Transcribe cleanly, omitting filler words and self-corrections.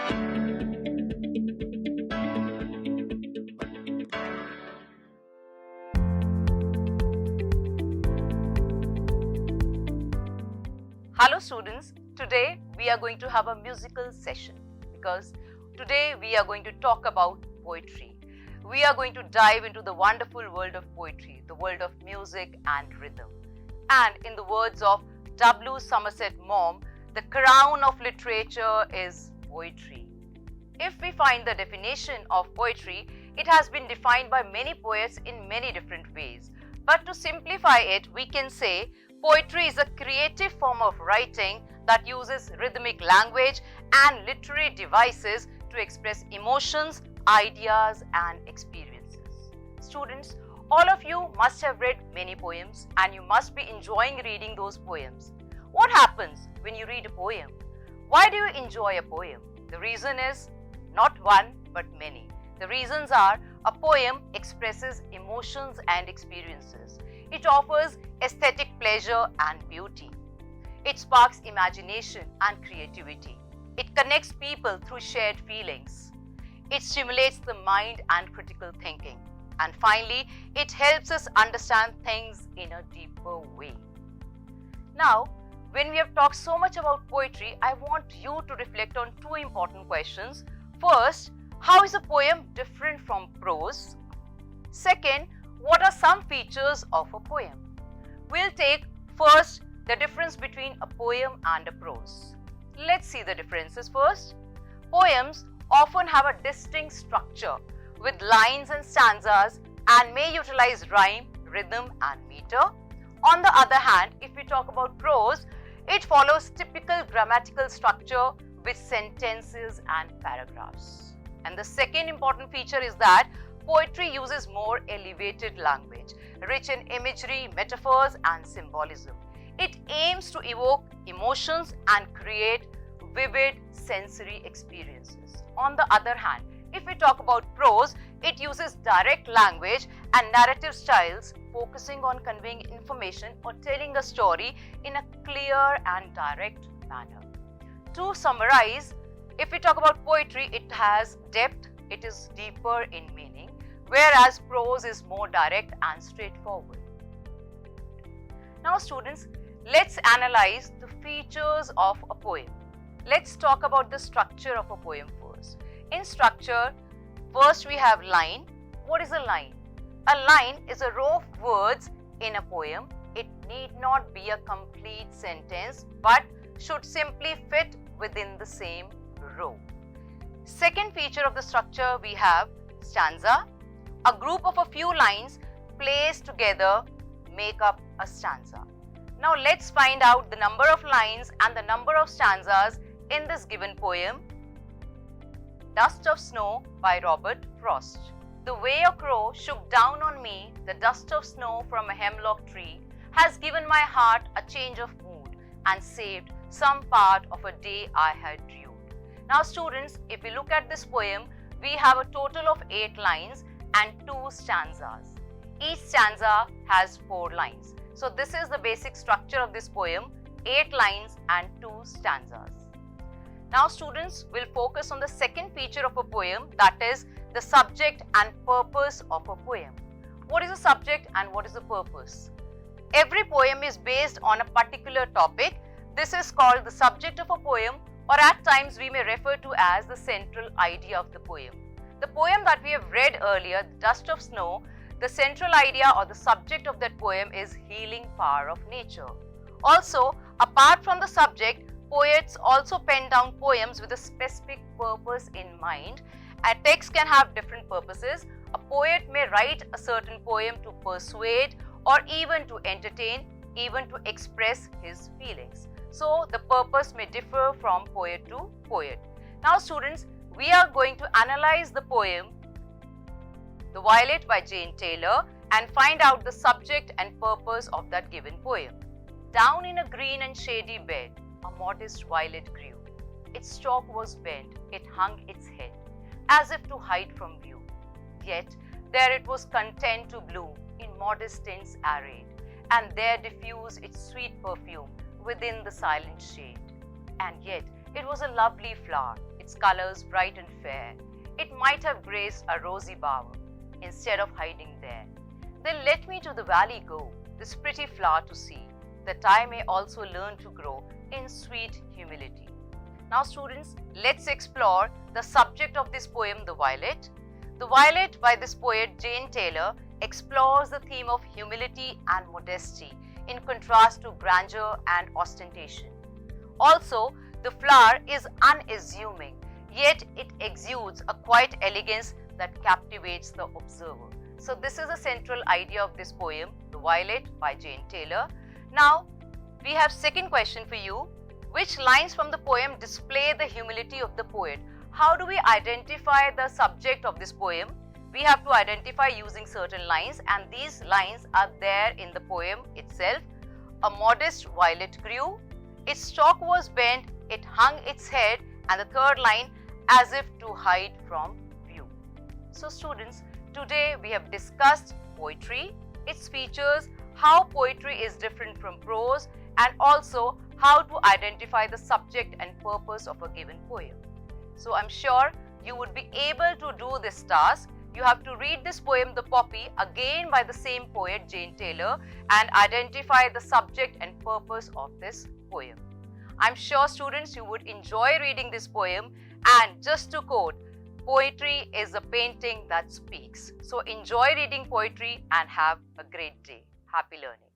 Hello students, today we are going to have a musical session because today we are going to talk about poetry. We are going to dive into the wonderful world of poetry, the world of music and rhythm. And in the words of W. Somerset Maugham, the crown of literature is poetry. If we find the definition of poetry, it has been defined by many poets in many different ways. But to simplify it, we can say poetry is a creative form of writing that uses rhythmic language and literary devices to express emotions, ideas, and experiences. Students, all of you must have read many poems and you must be enjoying reading those poems. What happens when you read a poem? Why do you enjoy a poem? The reason is not one but many. The reasons are a poem expresses emotions and experiences. It offers aesthetic pleasure and beauty. It sparks imagination and creativity. It connects people through shared feelings. It stimulates the mind and critical thinking. And finally, it helps us understand things in a deeper way. Now, when we have talked so much about poetry, I want you to reflect on two important questions. First, how is a poem different from prose? Second, what are some features of a poem? We'll take first the difference between a poem and a prose. Let's see the differences first. Poems often have a distinct structure with lines and stanzas and may utilize rhyme, rhythm and meter. On the other hand, if we talk about prose, it follows typical grammatical structure with sentences and paragraphs. And the second important feature is that poetry uses more elevated language, rich in imagery, metaphors, and symbolism. It aims to evoke emotions and create vivid sensory experiences. On the other hand, if we talk about prose, it uses direct language and narrative styles, focusing on conveying information or telling a story in a clear and direct manner. To summarize, if we talk about poetry, it has depth, it is deeper in meaning, whereas prose is more direct and straightforward. Now students, let's analyze the features of a poem. Let's talk about the structure of a poem first. In structure, first we have line. What is a line? A line is a row of words in a poem. It need not be a complete sentence but should simply fit within the same row. Second feature of the structure, we have stanza. A group of a few lines placed together make up a stanza. Now let's find out the number of lines and the number of stanzas in this given poem. Dust of Snow by Robert Frost. The way a crow shook down on me the dust of snow from a hemlock tree has given my heart a change of mood and saved some part of a day I had due. Now students, if we look at this poem, we have a total of 8 lines and 2 stanzas. Each stanza has 4 lines. So this is the basic structure of this poem, 8 lines and 2 stanzas. Now students, will focus on the second feature of a poem, that is the subject and purpose of a poem. What is the subject and what is the purpose? Every poem is based on a particular topic. This is called the subject of a poem, or at times we may refer to as the central idea of the poem. The poem that we have read earlier, Dust of Snow, the central idea or the subject of that poem is healing power of nature. Also, apart from the subject, poets also pen down poems with a specific purpose in mind. A text can have different purposes. A poet may write a certain poem to persuade or even to entertain, even to express his feelings. So the purpose may differ from poet to poet. Now students, we are going to analyze the poem The Violet by Jane Taylor and find out the subject and purpose of that given poem. Down in a green and shady bed, a modest violet grew. Its stalk was bent, it hung its head, as if to hide from view. Yet there it was content to bloom in modest tints arrayed, and there diffuse its sweet perfume within the silent shade. And yet it was a lovely flower, it its colors bright and fair, it might have graced a rosy bower, instead of hiding there. Then let me to the valley go, this pretty flower to see, that I may also learn to grow in sweet humility. Now students, let's explore the subject of this poem, The Violet. The Violet by this poet Jane Taylor explores the theme of humility and modesty in contrast to grandeur and ostentation. Also, the flower is unassuming, yet it exudes a quiet elegance that captivates the observer. So this is a central idea of this poem, The Violet by Jane Taylor. Now, we have second question for you. Which lines from the poem display the humility of the poet? How do we identify the subject of this poem? We have to identify using certain lines, and these lines are there in the poem itself. A modest violet grew, its stalk was bent, it hung its head, and the third line, as if to hide from view. So students, today we have discussed poetry, its features, how poetry is different from prose, and also how to identify the subject and purpose of a given poem. So I'm sure you would be able to do this task. You have to read this poem, The Poppy, again by the same poet Jane Taylor, and identify the subject and purpose of this poem. I'm sure students you would enjoy reading this poem, and just to quote, poetry is a painting that speaks. So enjoy reading poetry and have a great day. Happy learning.